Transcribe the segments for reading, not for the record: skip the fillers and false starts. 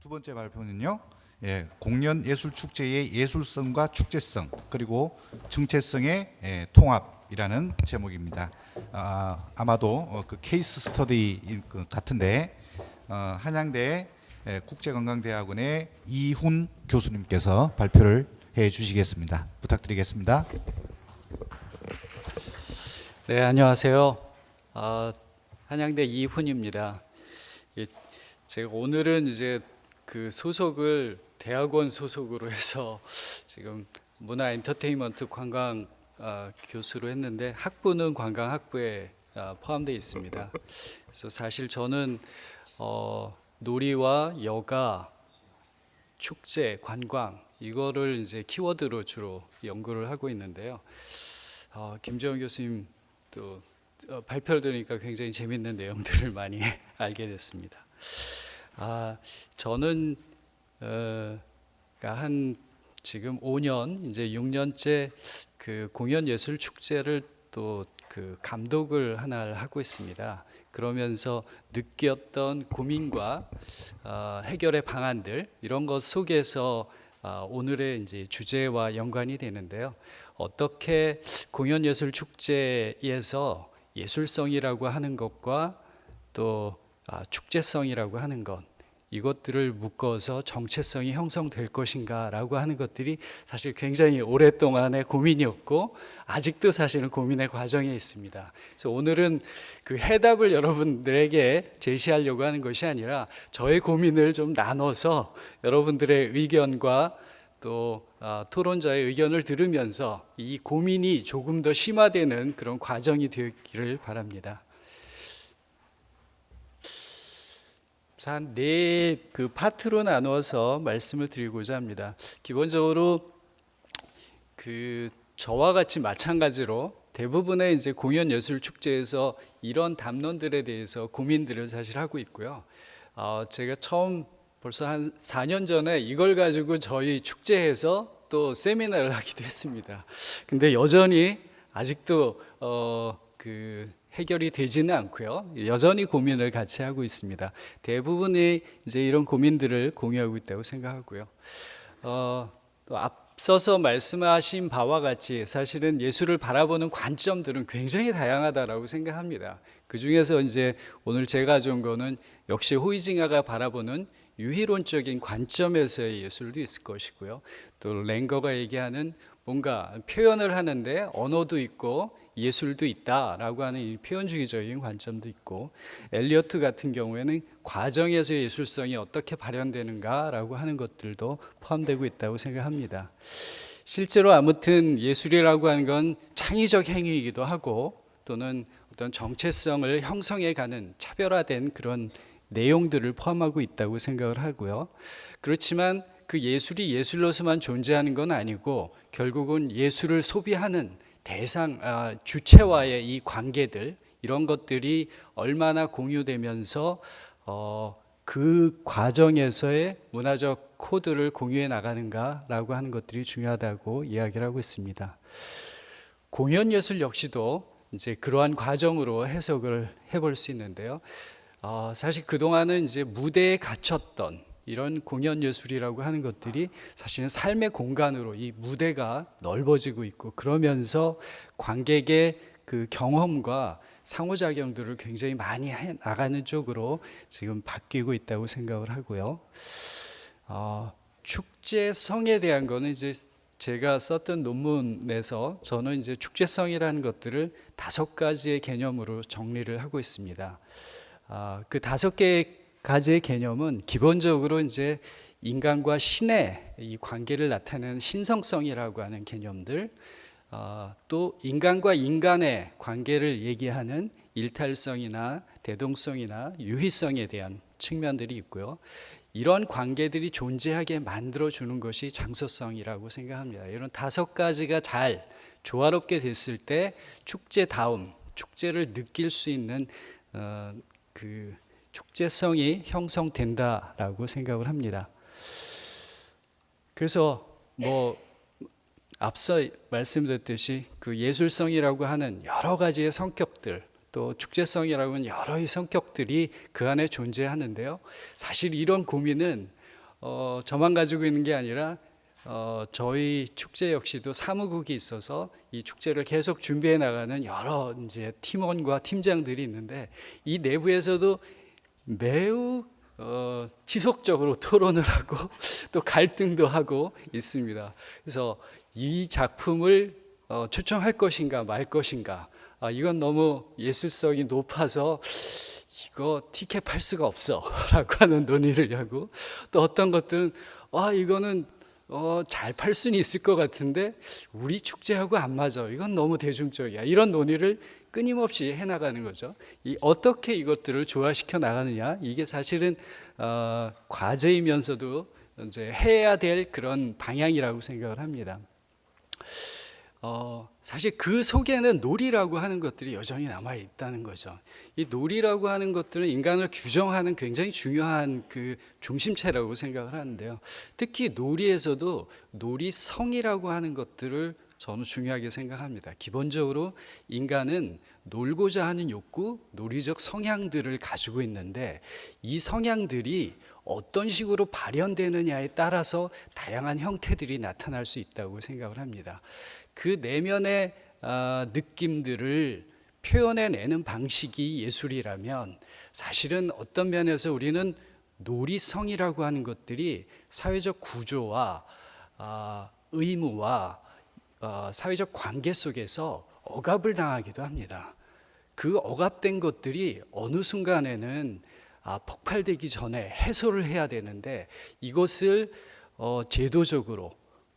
두 번째 발표는요. 공연 예술 축제의 예술성과 축제성 그리고 정체성의 통합이라는 제목입니다. 아마도 그 케이스 스터디인 것 같은데 한양대 국제관광대학원의 이훈 교수님께서 발표를 해 주시겠습니다. 부탁드리겠습니다. 네, 안녕하세요. 한양대 이훈입니다. 제가 오늘은 이제 그 소속을 대학원 소속으로 해서 지금 문화 엔터테인먼트 관광 교수로 했는데 학부는 관광학부에 포함되어 있습니다. 그래서 사실 저는 놀이와 여가, 축제, 관광 이거를 이제 키워드로 주로 연구를 하고 있는데요. 김재원 교수님 또 발표를 들으니까 굉장히 재밌는 내용들을 많이 알게 됐습니다. 저는 한 지금 5년 이제 6년째 그 공연 예술 축제를 또 그 감독을 하나를 하고 있습니다. 그러면서 느꼈던 고민과 해결의 방안들 이런 것 속에서 오늘의 이제 주제와 연관이 되는데요. 어떻게 공연 예술 축제에서 예술성이라고 하는 것과 또 축제성이라고 하는 것 이것들을 묶어서 정체성이 형성될 것인가라고 하는 것들이 사실 굉장히 오랫동안의 고민이었고 아직도 사실은 고민의 과정에 있습니다. 그래서 오늘은 그 해답을 여러분들에게 제시하려고 하는 것이 아니라 저의 고민을 좀 나눠서 여러분들의 의견과 또 토론자의 의견을 들으면서 이 고민이 조금 더 심화되는 그런 과정이 되기를 바랍니다. 한 네 그 파트로 나누어서 말씀을 드리고자 합니다. 기본적으로 그 저와 같이 마찬가지로 대부분의 이제 공연 예술 축제에서 이런 담론들에 대해서 고민들을 사실 하고 있고요. 제가 처음 벌써 한 4년 전에 이걸 가지고 저희 축제에서 또 세미나를 하기도 했습니다. 근데 여전히 아직도 그 해결이 되지는 않고요. 여전히 고민을 같이 하고 있습니다. 대부분이 이제 이런 고민들을 공유하고 있다고 생각하고요. 또 앞서서 말씀하신 바와 같이 사실은 예술을 바라보는 관점들은 굉장히 다양하다라고 생각합니다. 그 중에서 이제 오늘 제가 가져온 거는 역시 호이징야가 바라보는 유희론적인 관점에서의 예술도 있을 것이고요. 또 랭거가 얘기하는 뭔가 표현을 하는데 언어도 있고 예술도 있다라고 하는 이 표현주의적인 관점도 있고 엘리어트 같은 경우에는 과정에서 예술성이 어떻게 발현되는가라고 하는 것들도 포함되고 있다고 생각합니다. 실제로 아무튼 예술이라고 하는 건 창의적 행위이기도 하고 또는 어떤 정체성을 형성해가는 차별화된 그런 내용들을 포함하고 있다고 생각을 하고요. 그렇지만 그 예술이 예술로서만 존재하는 건 아니고 결국은 예술을 소비하는 대상, 주체와의 이 관계들 이런 것들이 얼마나 공유되면서 그 과정에서의 문화적 코드를 공유해 나가는가라고 하는 것들이 중요하다고 이야기를 하고 있습니다. 공연 예술 역시도 이제 그러한 과정으로 해석을 해볼 수 있는데요. 사실 그동안은 이제 무대에 갇혔던 이런 공연 예술이라고 하는 것들이 사실은 삶의 공간으로 이 무대가 넓어지고 있고 그러면서 관객의 그 경험과 상호작용들을 굉장히 많이 해 나가는 쪽으로 지금 바뀌고 있다고 생각을 하고요. 축제성에 대한 거는 이제 제가 썼던 논문에서 저는 이제 축제성이라는 것들을 5가지의 개념으로 정리를 하고 있습니다. 그 5개의 가지의 개념은 기본적으로 이제 인간과 신의 이 관계를 나타내는 신성성이라고 하는 개념들, 또 인간과 인간의 관계를 얘기하는 일탈성이나 대동성이나 유희성에 대한 측면들이 있고요. 이런 관계들이 존재하게 만들어주는 것이 장소성이라고 생각합니다. 이런 5가지가 잘 조화롭게 됐을 때 축제다움, 축제를 느낄 수 있는 그 축제성이 형성된다라고 생각을 합니다. 그래서 앞서 말씀드렸듯이 그 예술성이라고 하는 여러 가지의 성격들 또 축제성이라고 하는 여러의 성격들이 그 안에 존재하는데요. 사실 이런 고민은 저만 가지고 있는 게 아니라 저희 축제 역시도 사무국이 있어서 이 축제를 계속 준비해 나가는 여러 이제 팀원과 팀장들이 있는데 이 내부에서도 매우 지속적으로 토론을 하고 또 갈등도 하고 있습니다. 그래서 이 작품을 초청할 것인가 말 것인가, 이건 너무 예술성이 높아서 이거 티켓 팔 수가 없어 라고 하는 논의를 하고, 또 어떤 것들은 이거는 잘 팔 수는 있을 것 같은데 우리 축제하고 안 맞아, 이건 너무 대중적이야, 이런 논의를 끊임없이 해나가는 거죠. 어떻게 이것들을 조화시켜 나가느냐, 이게 사실은 과제이면서도 이제 해야 될 그런 방향이라고 생각을 합니다. 사실 그 속에는 놀이라고 하는 것들이 여전히 남아 있다는 거죠. 이 놀이라고 하는 것들은 인간을 규정하는 굉장히 중요한 그 중심체라고 생각을 하는데요. 특히 놀이에서도 놀이성이라고 하는 것들을 저는 중요하게 생각합니다. 기본적으로 인간은 놀고자 하는 욕구, 놀이적 성향들을 가지고 있는데 이 성향들이 어떤 식으로 발현되느냐에 따라서 다양한 형태들이 나타날 수 있다고 생각을 합니다. 그 내면의 느낌들을 표현해내는 방식이 예술이라면 사실은 어떤 면에서 우리는 놀이성이라고 하는 것들이 사회적 구조와 의무와 사회적 관계 속에서 억압을 당하기도 합니다. 그 억압된 것들이 어느 순간에는 폭발되기 전에 해소를 해야 되는데 이것을 제도적으로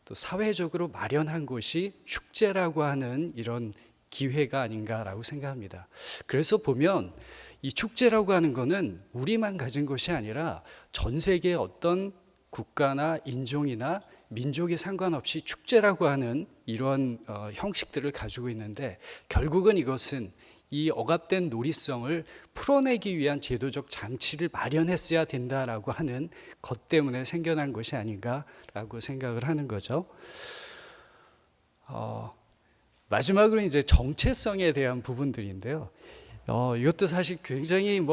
또 사회적으로 마련한 것이 축제라고 하는 이런 기회가 아닌가라고 생각합니다. 그래서 보면 이 축제라고 하는 것은 우리만 가진 것이 아니라 전 세계의 어떤 국가나 인종이나 민족에 상관없이 축제라고 하는 이런 형식들을 가지고 있는데, 결국은 이것은 이 억압된 놀이성을 풀어내기 위한 제도적 장치를 마련했어야 된다라고 하는 것 때문에 생겨난 것이 아닌가라고 생각을 하는 거죠. 마지막으로 이제 정체성에 대한 부분들인데요. 이것도 사실 굉장히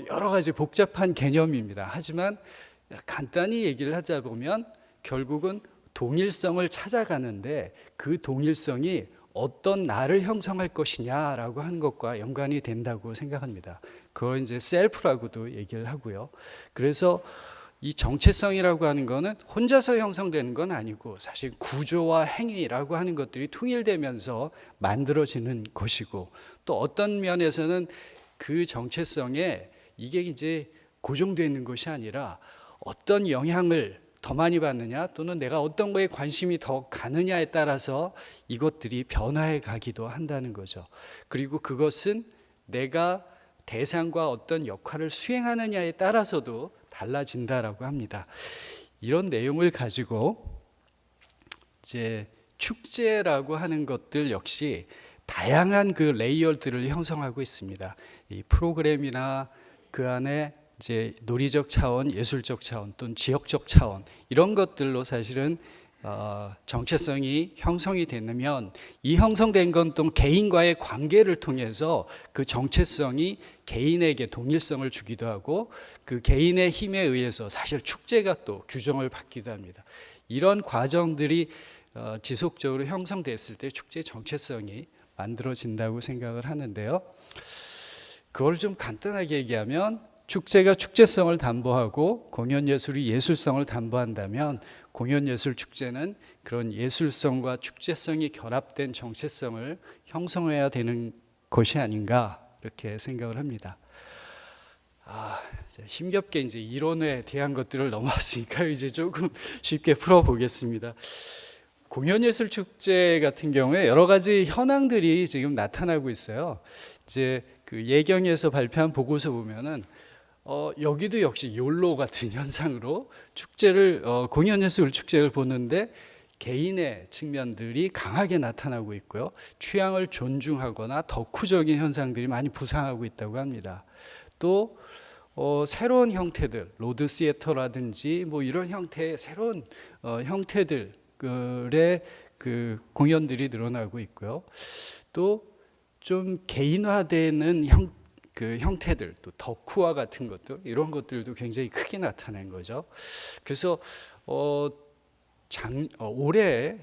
여러 가지 복잡한 개념입니다. 하지만 간단히 얘기를 하자 보면 결국은 동일성을 찾아가는데 그 동일성이 어떤 나를 형성할 것이냐라고 하는 것과 연관이 된다고 생각합니다. 그걸 이제 셀프라고도 얘기를 하고요. 그래서 이 정체성이라고 하는 것은 혼자서 형성되는 건 아니고 사실 구조와 행위라고 하는 것들이 통일되면서 만들어지는 것이고, 또 어떤 면에서는 그 정체성에 이게 이제 고정되어 있는 것이 아니라 어떤 영향을 더 많이 받느냐 또는 내가 어떤 거에 관심이 더 가느냐에 따라서 이것들이 변화해 가기도 한다는 거죠. 그리고 그것은 내가 대상과 어떤 역할을 수행하느냐에 따라서도 달라진다라고 합니다. 이런 내용을 가지고 이제 축제라고 하는 것들 역시 다양한 그 레이어들을 형성하고 있습니다. 이 프로그램이나 그 안에 이제 놀이적 차원, 예술적 차원 또는 지역적 차원, 이런 것들로 사실은 정체성이 형성이 되면 이 형성된 건 또 개인과의 관계를 통해서 그 정체성이 개인에게 동일성을 주기도 하고 그 개인의 힘에 의해서 사실 축제가 또 규정을 받기도 합니다. 이런 과정들이 지속적으로 형성됐을 때 축제의 정체성이 만들어진다고 생각을 하는데요. 그걸 좀 간단하게 얘기하면 축제가 축제성을 담보하고 공연예술이 예술성을 담보한다면 공연예술 축제는 그런 예술성과 축제성이 결합된 정체성을 형성해야 되는 것이 아닌가 이렇게 생각을 합니다. 힘겹게 이제 이론에 대한 것들을 넘어왔으니까 이제 조금 쉽게 풀어보겠습니다. 공연예술 축제 같은 경우에 여러 가지 현황들이 지금 나타나고 있어요. 이제 그 예경에서 발표한 보고서 보면은 여기도 역시 욜로 같은 현상으로 축제를 공연예술 축제를 보는데 개인의 측면들이 강하게 나타나고 있고요. 취향을 존중하거나 덕후적인 현상들이 많이 부상하고 있다고 합니다. 또 새로운 형태들, 로드 시애터라든지 이런 형태의 새로운 형태들의 그 공연들이 늘어나고 있고요. 또 좀 개인화되는 그 형태들, 또 덕후와 같은 것들, 이런 것들도 굉장히 크게 나타낸 거죠. 그래서 올해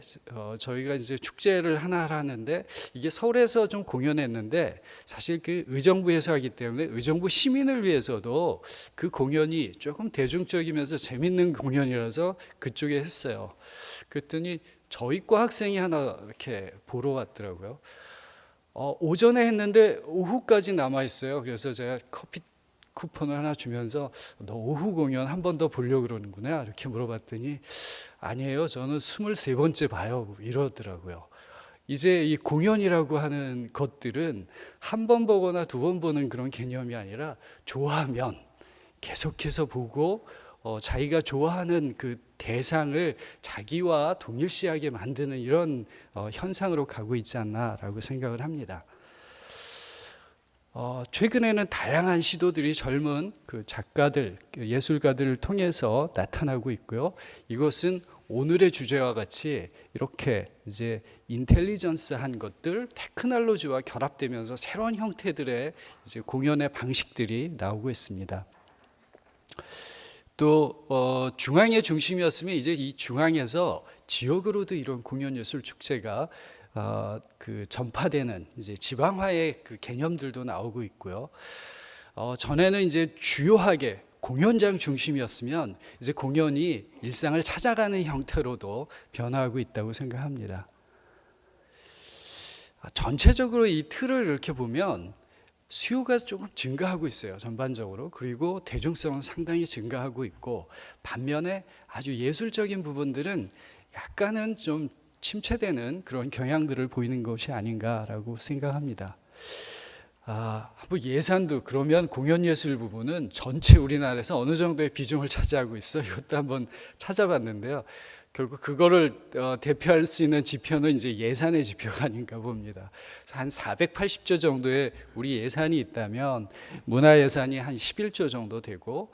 저희가 이제 축제를 하나 하는데, 이게 서울에서 좀 공연했는데 사실 그 의정부에서 하기 때문에 의정부 시민을 위해서도 그 공연이 조금 대중적이면서 재밌는 공연이라서 그쪽에 했어요. 그랬더니 저희 과 학생이 하나 이렇게 보러 왔더라고요. 오전에 했는데 오후까지 남아 있어요. 그래서 제가 커피 쿠폰을 하나 주면서 너 오후 공연 한 번 더 보려고 그러는구나 이렇게 물어봤더니 아니에요, 저는 23번째 봐요 이러더라고요. 이제 이 공연이라고 하는 것들은 한 번 보거나 두 번 보는 그런 개념이 아니라 좋아하면 계속해서 보고 자기가 좋아하는 그 대상을 자기와 동일시하게 만드는 이런 현상으로 가고 있지 않나라고 생각을 합니다. 최근에는 다양한 시도들이 젊은 그 작가들, 예술가들을 통해서 나타나고 있고요. 이것은 오늘의 주제와 같이 이렇게 이제 인텔리전스한 것들, 테크놀로지와 결합되면서 새로운 형태들의 이제 공연의 방식들이 나오고 있습니다. 또 중앙의 중심이었으면 이제 이 중앙에서 지역으로도 이런 공연 예술 축제가 그 전파되는 이제 지방화의 그 개념들도 나오고 있고요. 전에는 이제 주요하게 공연장 중심이었으면 이제 공연이 일상을 찾아가는 형태로도 변화하고 있다고 생각합니다. 전체적으로 이 틀을 이렇게 보면 수요가 조금 증가하고 있어요, 전반적으로. 그리고 대중성은 상당히 증가하고 있고, 반면에 아주 예술적인 부분들은 약간은 좀 침체되는 그런 경향들을 보이는 것이 아닌가라고 생각합니다. 뭐 예산도 그러면 공연예술 부분은 전체 우리나라에서 어느 정도의 비중을 차지하고 있어? 이것도 한번 찾아봤는데요. 결국 그거를 대표할 수 있는 지표는 이제 예산의 지표가 아닌가 봅니다. 한 480조 정도의 우리 예산이 있다면 문화예산이 한 11조 정도 되고,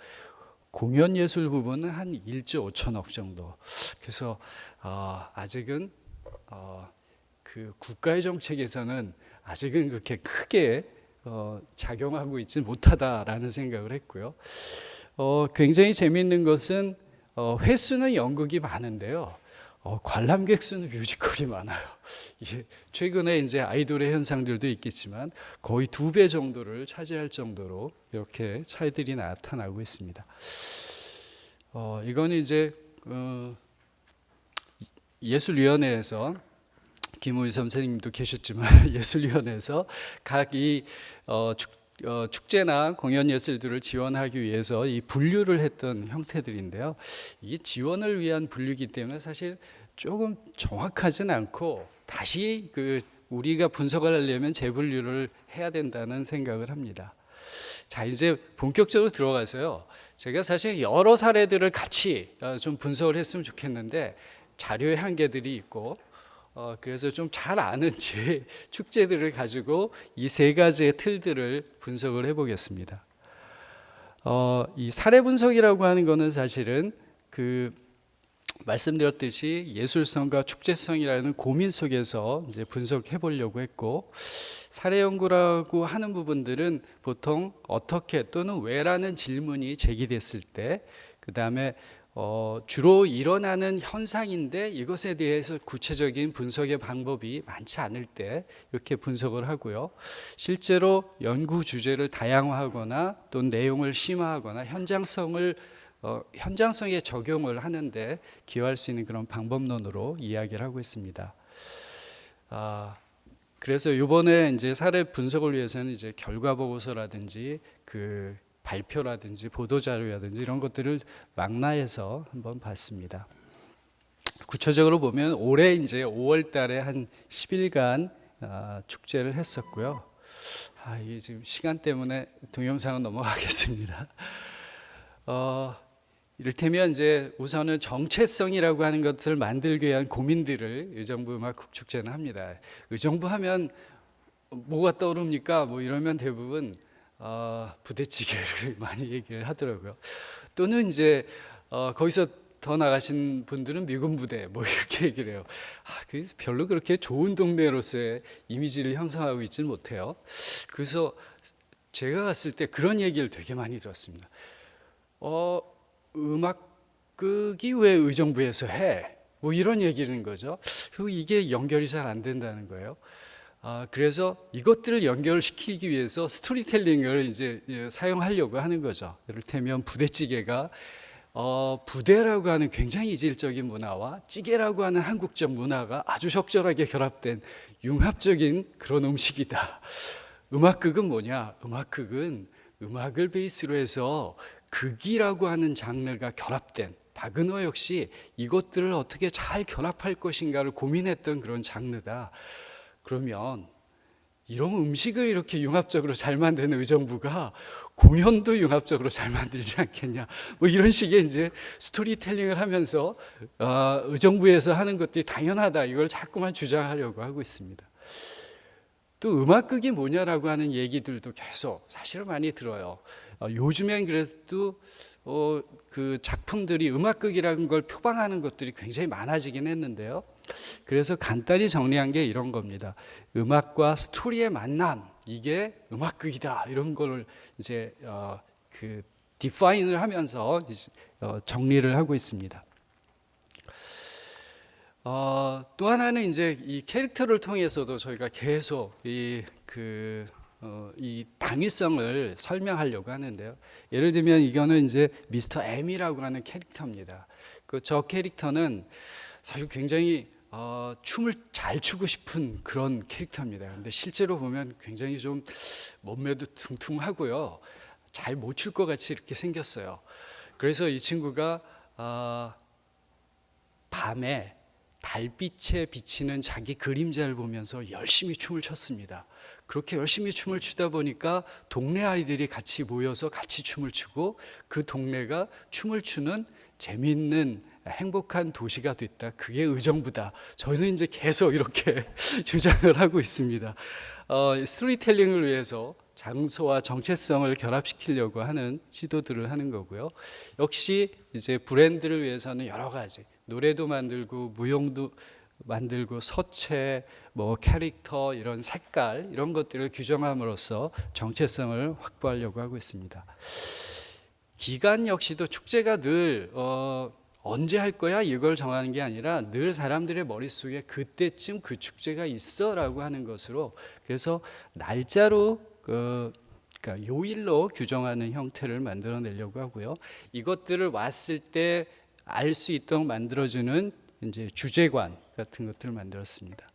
공연예술 부분은 한 1조 5천억 정도. 그래서 아직은 그 국가의 정책에서는 아직은 그렇게 크게 작용하고 있지 못하다라는 생각을 했고요. 굉장히 재미있는 것은 횟수는 연극이 많은데요. 관람객 수는 뮤지컬이 많아요. 최근에 이제 아이돌의 현상들도 있겠지만 거의 2배 정도를 차지할 정도로 이렇게 차이들이 나타나고 있습니다. 이건 이제 예술위원회에서 김우희 선생님도 계셨지만 예술위원회에서 각 이 축제나 공연 예술들을 지원하기 위해서 이 분류를 했던 형태들인데요. 이게 지원을 위한 분류이기 때문에 사실 조금 정확하진 않고 다시 그 우리가 분석을 하려면 재분류를 해야 된다는 생각을 합니다. 자, 이제 본격적으로 들어가서요. 제가 사실 여러 사례들을 같이 좀 분석을 했으면 좋겠는데 자료의 한계들이 있고 그래서 좀 잘 아는 제 축제들을 가지고 이 3가지의 틀들을 분석을 해보겠습니다. 이 사례 분석이라고 하는 거는 사실은 그 말씀드렸듯이 예술성과 축제성이라는 고민 속에서 이제 분석해 보려고 했고, 사례 연구라고 하는 부분들은 보통 어떻게 또는 왜라는 질문이 제기됐을 때, 그 다음에 주로 일어나는 현상인데 이것에 대해서 구체적인 분석의 방법이 많지 않을 때 이렇게 분석을 하고요. 실제로 연구 주제를 다양화하거나 또 내용을 심화하거나 현장성에 적용을 하는데 기여할 수 있는 그런 방법론으로 이야기를 하고 있습니다. 그래서 이번에 이제 사례 분석을 위해서는 이제 결과 보고서라든지 그 발표라든지 보도자료라든지 이런 것들을 망라해서 한번 봤습니다. 구체적으로 보면 올해 이제 5월 달에 한 10일간 축제를 했었고요. 이게 지금 시간 때문에 동영상은 넘어가겠습니다. 이를테면 이제 우선은 정체성이라고 하는 것들을 만들기 위한 고민들을 의정부 음악국축제는 합니다. 의정부 하면 뭐가 떠오릅니까? 뭐 이러면 대부분 부대찌개를 많이 얘기를 하더라고요. 또는 이제 거기서 더 나가신 분들은 미군 부대 뭐 이렇게 얘기를 해요. 별로 그렇게 좋은 동네로서의 이미지를 형성하고 있지는 못해요. 그래서 제가 갔을 때 그런 얘기를 되게 많이 들었습니다. 음악극이 왜 의정부에서 해? 뭐 이런 얘기는 거죠. 그리고 이게 연결이 잘 안 된다는 거예요. 그래서 이것들을 연결시키기 위해서 스토리텔링을 이제 사용하려고 하는 거죠. 이를테면 부대찌개가 부대라고 하는 굉장히 이질적인 문화와 찌개라고 하는 한국적 문화가 아주 적절하게 결합된 융합적인 그런 음식이다. 음악극은 뭐냐? 음악극은 음악을 베이스로 해서 극이라고 하는 장르가 결합된, 바그너 역시 이것들을 어떻게 잘 결합할 것인가를 고민했던 그런 장르다. 그러면 이런 음식을 이렇게 융합적으로 잘 만드는 의정부가 공연도 융합적으로 잘 만들지 않겠냐? 뭐 이런 식의 이제 스토리텔링을 하면서 의정부에서 하는 것들이 당연하다, 이걸 자꾸만 주장하려고 하고 있습니다. 또 음악극이 뭐냐라고 하는 얘기들도 계속 사실은 많이 들어요. 요즘엔 그래도 그 작품들이 음악극이라는 걸 표방하는 것들이 굉장히 많아지긴 했는데요. 그래서 간단히 정리한 게 이런 겁니다. 음악과 스토리의 만남, 이게 음악극이다, 이런 걸 이제 그 디파인을 하면서 정리를 하고 있습니다. 또 하나는 이제 이 캐릭터를 통해서도 저희가 계속 이 당위성을 설명하려고 하는데요. 예를 들면 이거는 이제 미스터 M이라고 하는 캐릭터입니다. 저 캐릭터는 사실 굉장히 춤을 잘 추고 싶은 그런 캐릭터입니다. 근데 실제로 보면 굉장히 좀 몸매도 퉁퉁하고요, 잘 못 출 것 같이 이렇게 생겼어요. 그래서 이 친구가 밤에 달빛에 비치는 자기 그림자를 보면서 열심히 춤을 췄습니다. 그렇게 열심히 춤을 추다 보니까 동네 아이들이 같이 모여서 같이 춤을 추고, 그 동네가 춤을 추는 재미있는 행복한 도시가 됐다. 그게 의정부다. 저는 이제 계속 이렇게 주장을 하고 있습니다. 스토리텔링을 위해서 장소와 정체성을 결합시키려고 하는 시도들을 하는 거고요. 역시 이제 브랜드를 위해서는 여러 가지, 노래도 만들고 무용도 만들고 서체, 뭐 캐릭터, 이런 색깔, 이런 것들을 규정함으로써 정체성을 확보하려고 하고 있습니다. 기간 역시도 축제가 늘 언제 할 거야 이걸 정하는 게 아니라 늘 사람들의 머릿속에 그때쯤 그 축제가 있어라고 하는 것으로, 그래서 날짜로 그러니까 요일로 규정하는 형태를 만들어내려고 하고요. 이것들을 왔을 때 알 수 있도록 만들어주는 이제 주제관 같은 것들을 만들었습니다.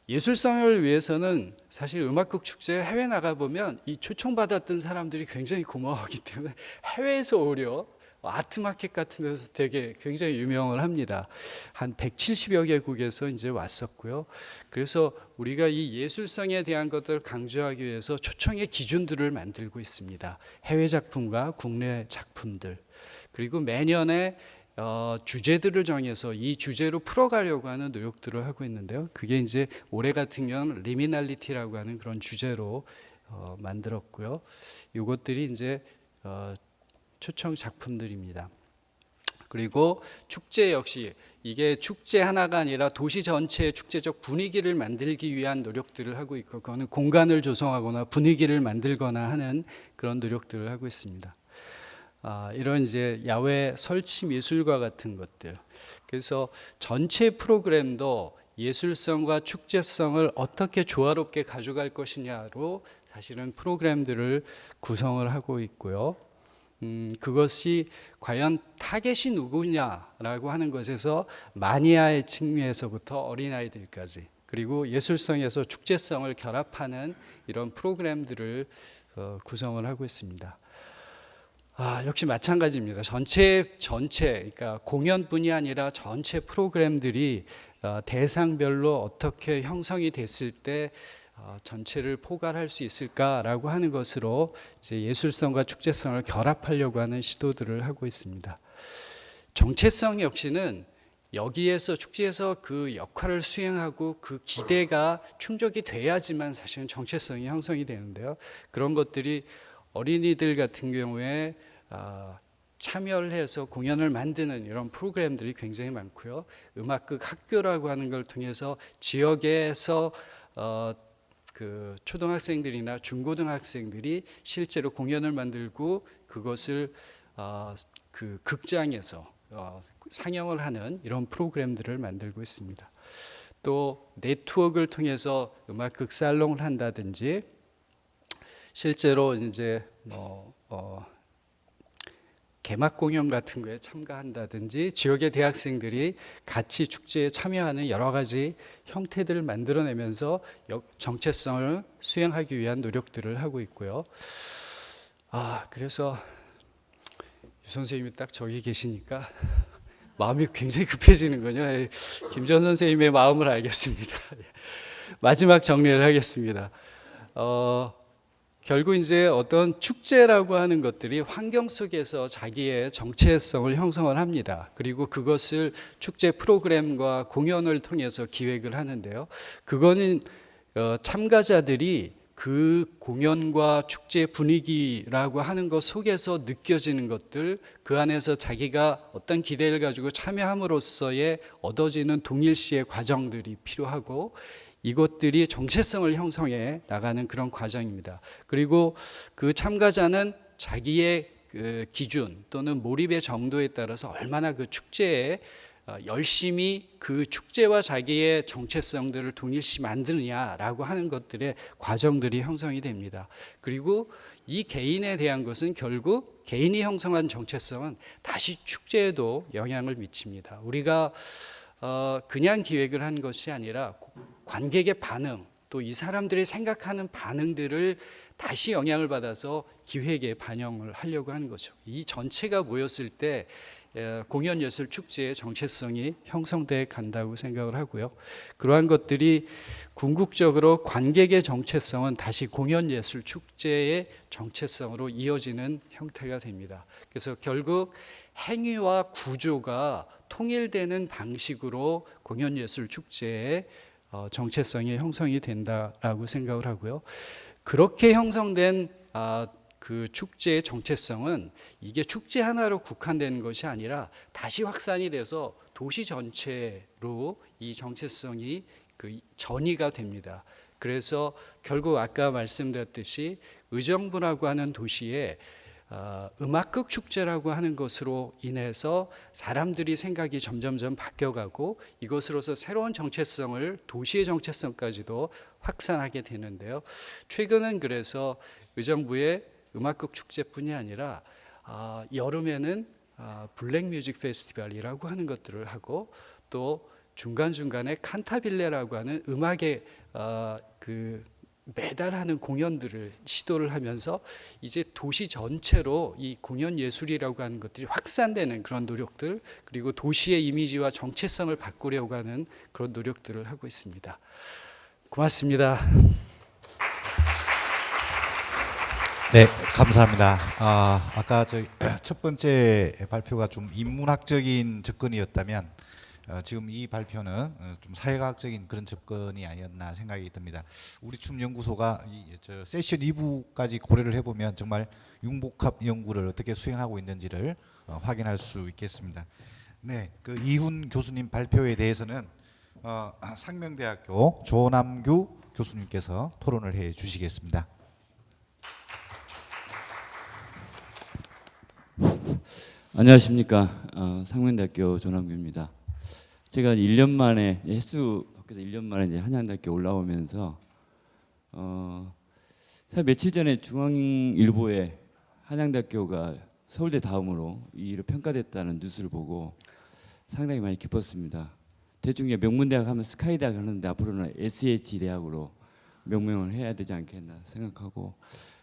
예술성을 위해서는 사실 음악극 축제에 해외 나가 보면 이 초청받았던 사람들이 굉장히 고마워하기 때문에 해외에서 오히려 아트마켓 같은 데서 되게 굉장히 유명을 합니다. 한 170여 개국에서 이제 왔었고요. 그래서 우리가 이 예술성에 대한 것들을 강조하기 위해서 초청의 기준들을 만들고 있습니다. 해외 작품과 국내 작품들, 그리고 매년에 주제들을 정해서 이 주제로 풀어가려고 하는 노력들을 하고 있는데요. 그게 이제 올해 같은 경우는 리미널리티라고 하는 그런 주제로 만들었고요. 이것들이 이제 초청 작품들입니다. 그리고 축제 역시 이게 축제 하나가 아니라 도시 전체의 축제적 분위기를 만들기 위한 노력들을 하고 있고, 그거는 공간을 조성하거나 분위기를 만들거나 하는 그런 노력들을 하고 있습니다. 이런 이제 야외 설치 미술과 같은 것들, 그래서 전체 프로그램도 예술성과 축제성을 어떻게 조화롭게 가져갈 것이냐로 사실은 프로그램들을 구성을 하고 있고요. 그것이 과연 타겟이 누구냐라고 하는 것에서 마니아의 측면에서부터 어린아이들까지, 그리고 예술성에서 축제성을 결합하는 이런 프로그램들을 구성을 하고 있습니다. 역시 마찬가지입니다. 그러니까 공연뿐이 아니라 전체 프로그램들이 대상별로 어떻게 형성이 됐을 때 전체를 포괄할 수 있을까라고 하는 것으로 이제 예술성과 축제성을 결합하려고 하는 시도들을 하고 있습니다. 정체성 역시는 여기에서 축제에서 그 역할을 수행하고 그 기대가 충족이 돼야지만 사실은 정체성이 형성이 되는데요. 그런 것들이 어린이들 같은 경우에 참여를 해서 공연을 만드는 이런 프로그램들이 굉장히 많고요. 음악극 학교라고 하는 걸 통해서 지역에서 그 초등학생들이나 중고등학생들이 실제로 공연을 만들고 그것을 그 극장에서 상영을 하는 이런 프로그램들을 만들고 있습니다. 또 네트워크를 통해서 음악극 살롱을 한다든지 실제로 이제 개막 공연 같은 거에 참가한다든지 지역의 대학생들이 같이 축제에 참여하는 여러 가지 형태들을 만들어내면서 정체성을 수행하기 위한 노력들을 하고 있고요. 그래서 유 선생님이 딱 저기 계시니까 마음이 굉장히 급해지는군요. 김전 선생님의 마음을 알겠습니다. 마지막 정리를 하겠습니다. 결국 이제 어떤 축제라고 하는 것들이 환경 속에서 자기의 정체성을 형성을 합니다. 그리고 그것을 축제 프로그램과 공연을 통해서 기획을 하는데요. 그거는 참가자들이 그 공연과 축제 분위기라고 하는 것 속에서 느껴지는 것들, 그 안에서 자기가 어떤 기대를 가지고 참여함으로써의 얻어지는 동일시의 과정들이 필요하고 이것들이 정체성을 형성해 나가는 그런 과정입니다. 그리고 그 참가자는 자기의 그 기준 또는 몰입의 정도에 따라서 얼마나 그 축제에 열심히 그 축제와 자기의 정체성들을 동일시 만드느냐라고 하는 것들의 과정들이 형성이 됩니다. 그리고 이 개인에 대한 것은 결국 개인이 형성한 정체성은 다시 축제에도 영향을 미칩니다. 우리가 그냥 기획을 한 것이 아니라 관객의 반응, 또 이 사람들이 생각하는 반응들을 다시 영향을 받아서 기획에 반영을 하려고 하는 거죠. 이 전체가 모였을 때 공연예술 축제의 정체성이 형성돼 간다고 생각을 하고요. 그러한 것들이 궁극적으로 관객의 정체성은 다시 공연예술 축제의 정체성으로 이어지는 형태가 됩니다. 그래서 결국 행위와 구조가 통일되는 방식으로 공연예술 축제의 정체성이 형성이 된다라고 생각을 하고요. 그렇게 형성된 그 축제의 정체성은 이게 축제 하나로 국한되는 것이 아니라 다시 확산이 돼서 도시 전체로 이 정체성이 그 전이가 됩니다. 그래서 결국 아까 말씀드렸듯이 의정부라고 하는 도시에 음악극 축제라고 하는 것으로 인해서 사람들이 생각이 점점점 바뀌어가고 이것으로서 새로운 정체성을 도시의 정체성까지도 확산하게 되는데요. 최근은 그래서 의정부의 음악극 축제뿐이 아니라 여름에는 블랙 뮤직 페스티벌이라고 하는 것들을 하고 또 중간중간에 칸타빌레라고 하는 음악의 그 매달 하는 공연들을 시도를 하면서 이제 도시 전체로 이 공연 예술이라고 하는 것들이 확산되는 그런 노력들, 그리고 도시의 이미지와 정체성을 바꾸려고 하는 그런 노력들을 하고 있습니다. 고맙습니다. 네, 감사합니다. 아까 첫 번째 발표가 좀 인문학적인 접근이었다면 지금 이 발표는 좀 사회과학적인 그런 접근이 아니었나 생각이 듭니다. 우리 춤연구소가 세션 2부까지 고려를 해보면 정말 융복합 연구를 어떻게 수행하고 있는지를 확인할 수 있겠습니다. 네, 그 이훈 교수님 발표에 대해서는 상명대학교 조남규 교수님께서 토론을 해 주시겠습니다. 안녕하십니까. 상명대학교 조남규입니다. 제가 1년 만에 횟수 밖에서 1년 만에 이제 한양대학교 올라오면서 사실 며칠 전에 중앙일보에 한양대학교가 서울대 다음으로 2위로 평가됐다는 뉴스를 보고 상당히 많이 기뻤습니다. 대충 명문대학 하면 스카이대학 하는데 앞으로는 SH 대학으로 명명을 해야 되지 않겠나 생각하고,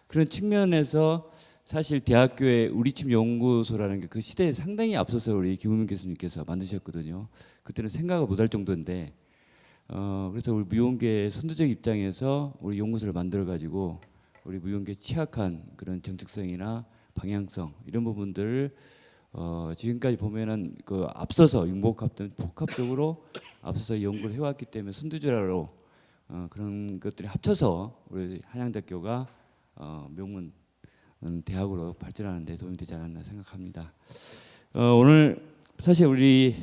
그런 측면에서 사실 대학교의 우리춤 연구소라는 게 그 시대에 상당히 앞서서 우리 김우민 교수님께서 만드셨거든요. 그때는 생각을 못할 정도인데 그래서 우리 무용계 선도적 입장에서 우리 연구소를 만들어 가지고 우리 무용계 취약한 그런 정책성이나 방향성 이런 부분들을 지금까지 보면은 그 앞서서 융복합 등 복합적으로 앞서서 연구를 해왔기 때문에 선두주자로 그런 것들이 합쳐서 우리 한양대학교가 명문 대학으로 발전하는 데 도움이 되지 않았나 생각합니다. 오늘 사실 우리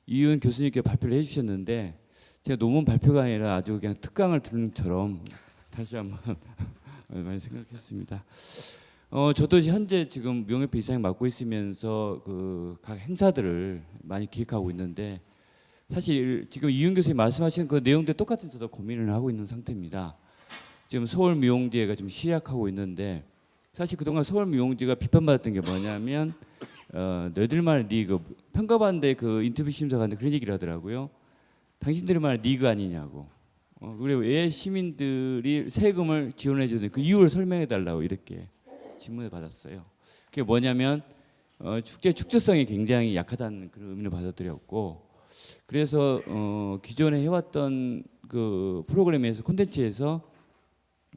이윤 교수님께 발표를 해주셨는데 제가 논문 발표가 아니라 아주 그냥 특강을 듣는 것처럼 다시 한번 많이 생각했습니다. 저도 현재 지금 명예회 이사장 맡고 있으면서 그 각 행사들을 많이 기획하고 있는데 사실 지금 이윤 교수님 말씀하신 그 내용들 똑같은 저도 고민을 하고 있는 상태입니다. 지금 서울미용제가 좀 시약하고 있는데 사실 그동안 서울미용제가 비판받았던 게 뭐냐면 너희들만의 리그 평가받는데 그 인터뷰 심사관들 그런 얘기를 하더라고요. 당신들만의 리그 아니냐고. 그리고 왜 시민들이 세금을 지원해 주는 그 이유를 설명해 달라고 이렇게 질문을 받았어요. 그게 뭐냐면 축제성이 굉장히 약하다는 그런 의미를 받아들였고 그래서 기존에 해왔던 그 프로그램에서 콘텐츠에서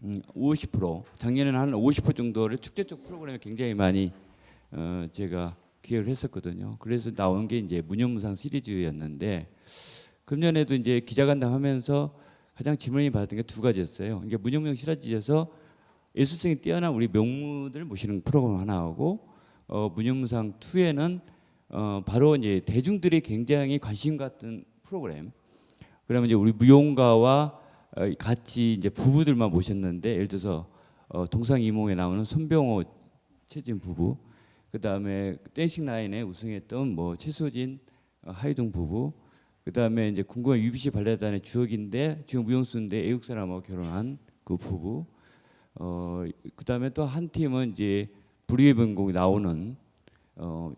50% 작년에는 한 50% 정도를 축제 쪽 프로그램에 굉장히 많이 제가 기획을 했었거든요. 그래서 나온 게 이제 무념무상 시리즈였는데 금년에도 이제 기자간담 하면서 가장 질문이 받았던 게 두 가지였어요. 이게 무념무상 시리즈에서 예술성이 뛰어난 우리 명무들 모시는 프로그램 하나 하고 무념무상 2에는 바로 이제 대중들이 굉장히 관심 갖는 프로그램. 그러면 이제 우리 무용가와 같이 이제 부부들만 모셨는데 예를 들어서 동상이몽에 나오는 손병호 최진 부부, 그 다음에 댄싱 라인에 우승했던 뭐 최수진 하이동 부부, 그 다음에 이제 궁금한 UBC 발레단의 주역인데 지금 무용수인데 애국 사람하고 결혼한 그 부부, 그 다음에 또 한 팀은 이제 불의의 변곡이 나오는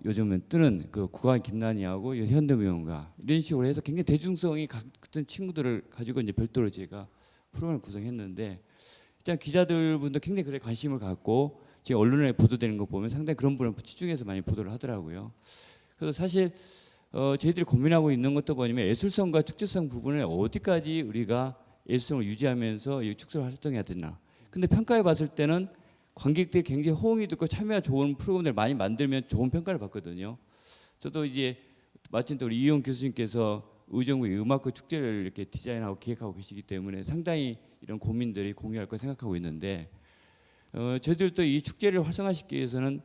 요즘은 뜨는 그 국악 김난희하고 현대무용가 이런 식으로 해서 굉장히 대중성이 같은 친구들을 가지고 이제 별도로 제가 프로그램을 구성했는데 일단 기자들분도 굉장히 그래 관심을 갖고 지금 언론에 보도되는 거 보면 상당히 그런 부분을 치중해서 많이 보도를 하더라고요. 그래서 사실 저희들이 고민하고 있는 것도 뭐냐면 예술성과 축제성 부분을 어디까지 우리가 예술성을 유지하면서 이 축제를 활성화해야 되나. 근데 평가해 봤을 때는 관객들이 굉장히 호응이 듣고 참여가 좋은 프로그램을 많이 만들면 좋은 평가를 받거든요. 저도 이제 마침 또 우리 이용 교수님께서 의정부의 음악회 축제를 이렇게 디자인하고 기획하고 계시기 때문에 상당히 이런 고민들이 공유할 거 생각하고 있는데 저희들도 이 축제를 활성화시키기 위해서는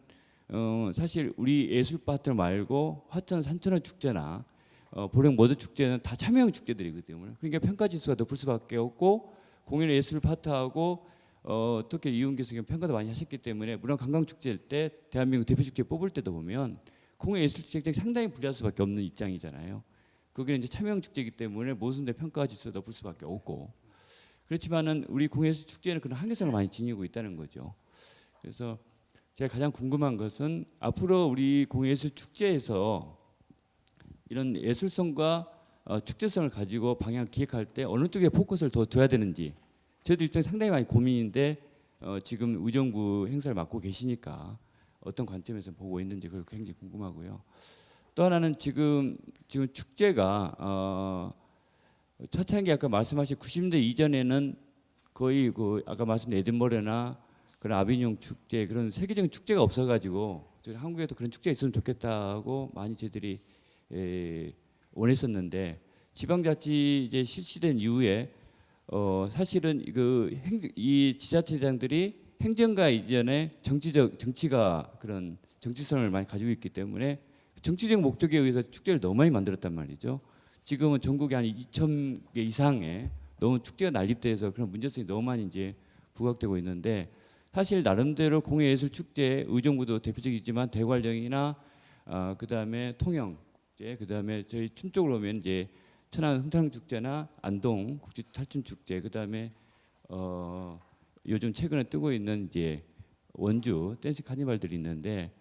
사실 우리 예술 파트 말고 화천 산천어 축제나 보령 머드 축제는 다 참여형 축제들이기 때문에 그러니까 평가 지수가 높을 수밖에 없고 공연 예술 파트하고 특히 이훈 교수님 평가도 많이 하셨기 때문에 물론 관광축제일 때 대한민국 대표축제 뽑을 때도 보면 공연 예술축제 상당히 불리할 수밖에 없는 입장이잖아요. 거기는 이제 참여형 축제이기 때문에 모든 데 평가 지수가 높을 수밖에 없고 그렇지만은 우리 공연 예술축제는 그런 한계성을 많이 지니고 있다는 거죠. 그래서 제가 가장 궁금한 것은 앞으로 우리 공연 예술축제에서 이런 예술성과 축제성을 가지고 방향을 기획할 때 어느 쪽에 포커스를 더 둬야 되는지 저희도 입장이 상당히 많이 고민인데 지금 의정부 행사를 맡고 계시니까 어떤 관점에서 보고 있는지 그걸 굉장히 궁금하고요. 또 하나는 지금 축제가 초창기 아까 말씀하신 90년대 이전에는 거의 그 아까 말씀드린 에든버러나 그런 아비뇽 축제 그런 세계적인 축제가 없어가지고 저희 한국에도 그런 축제가 있으면 좋겠다고 많이 저희들이 원했었는데 지방자치 이제 실시된 이후에 사실은 이 지자체장들이 행정가 이전에 정치가 그런 정치성을 많이 가지고 있기 때문에 정치적 목적에 의해서 축제를 너무 많이 만들었단 말이죠. 지금은 전국에 한 2,000개 이상의 너무 축제가 난립돼서 그런 문제성이 너무 많이 이제 부각되고 있는데 사실 나름대로 공예예술축제 의정부도 대표적이지만 대관령이나 그다음에 통영축제 그다음에 저희 춘 쪽으로 오면 이제 천안 흥창축제나 안동 국제탈춘축제 그다음에 요즘 최근에 뜨고 있는 이제 원주 댄스 카니발들이 있는데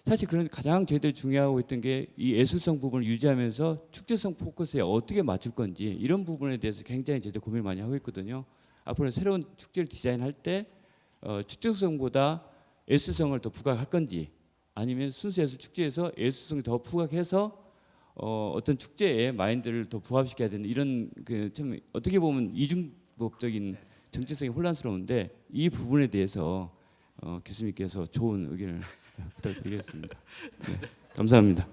사실 그런 가장 저희들 중요하고 있던 게 이 예술성 부분을 유지하면서 축제성 포커스에 어떻게 맞출 건지 이런 부분에 대해서 굉장히 저희들 고민을 많이 하고 있거든요. 앞으로 새로운 축제를 디자인할 때 축제성보다 예술성을 더 부각할 건지 아니면 순수 예술 축제에서 예술성을 더 부각해서 어떤 축제의 마인드를 더 부합시켜야 되는 이런 그 참 어떻게 보면 이중법적인 정체성이 혼란스러운데 이 부분에 대해서 교수님께서 좋은 의견을 부탁드리겠습니다. 네, 감사합니다.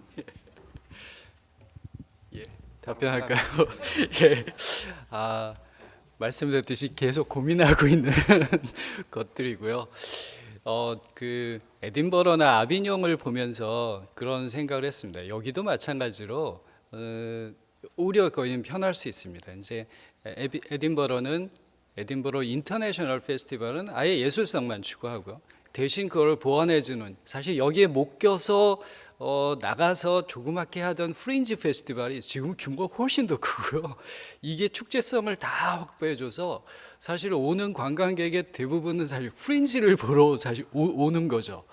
예, 답변할까요? 예, 말씀드렸듯이 계속 고민하고 있는 것들이고요. 그 에딘버러나 아비뇽을 보면서 그런 생각을 했습니다. 여기도 마찬가지로 우려거리는 편할 수 있습니다. 이제 에딘버러는 에딘버러 인터내셔널 페스티벌은 아예 예술성만 추구하고요. 대신 그걸 보완해주는, 사실 여기에 못 껴서 나가서 조그맣게 하던 프린지 페스티벌이 지금 규모가 훨씬 더 크고요. 이게 축제성을 다 확보해줘서 사실 오는 관광객의 대부분은 사실 프린지를 보러 사실 오는 거죠.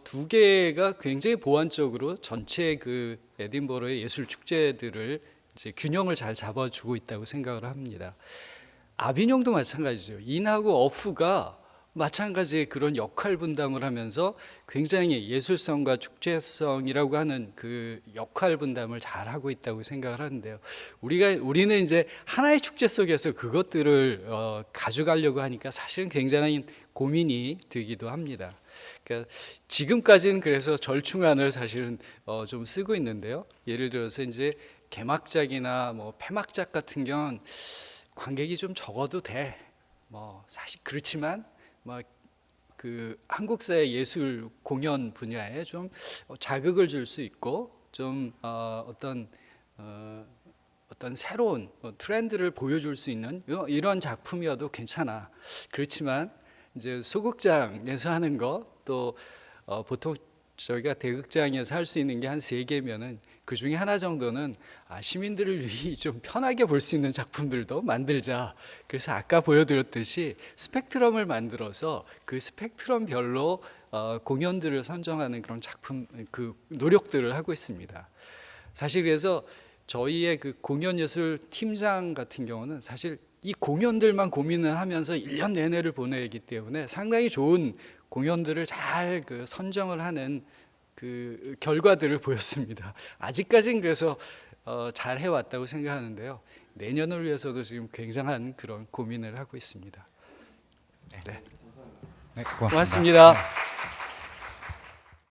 두 개가 굉장히 보완적으로 전체 그 에딘버러의 예술 축제들을 이제 균형을 잘 잡아주고 있다고 생각을 합니다. 아비뇽도 마찬가지죠. 인하고 어프가 마찬가지의 그런 역할 분담을 하면서 굉장히 예술성과 축제성이라고 하는 그 역할 분담을 잘 하고 있다고 생각을 하는데요. 우리는 이제 하나의 축제 속에서 그것들을 가져가려고 하니까 사실은 굉장히 고민이 되기도 합니다. 그러니까 지금까지는 그래서 절충안을 사실은 좀 쓰고 있는데요. 예를 들어서 이제 개막작이나 뭐 폐막작 같은 경우는 관객이 좀 적어도 돼. 뭐 사실 그렇지만 그 한국사의 예술 공연 분야에 좀 자극을 줄 수 있고 좀 어떤 새로운 트렌드를 보여줄 수 있는 이런 작품이어도 괜찮아. 그렇지만 이제 소극장에서 하는 거 또 보통 저희가 대극장에서 할 수 있는 게 한 3개면은 그 중에 하나 정도는 시민들을 위해 좀 편하게 볼 수 있는 작품들도 만들자. 그래서 아까 보여드렸듯이 스펙트럼을 만들어서 그 스펙트럼별로 공연들을 선정하는 그런 작품 그 노력들을 하고 있습니다. 사실 그래서 저희의 그 공연예술 팀장 같은 경우는 사실 이 공연들만 고민을 하면서 1년 내내를 보내기 때문에 상당히 좋은 공연들을 잘 그 선정을 하는 그 결과들을 보였습니다. 아직까지는 그래서 잘 해왔다고 생각하는데요. 내년을 위해서도 지금 굉장한 그런 고민을 하고 있습니다. 네, 네, 고맙습니다.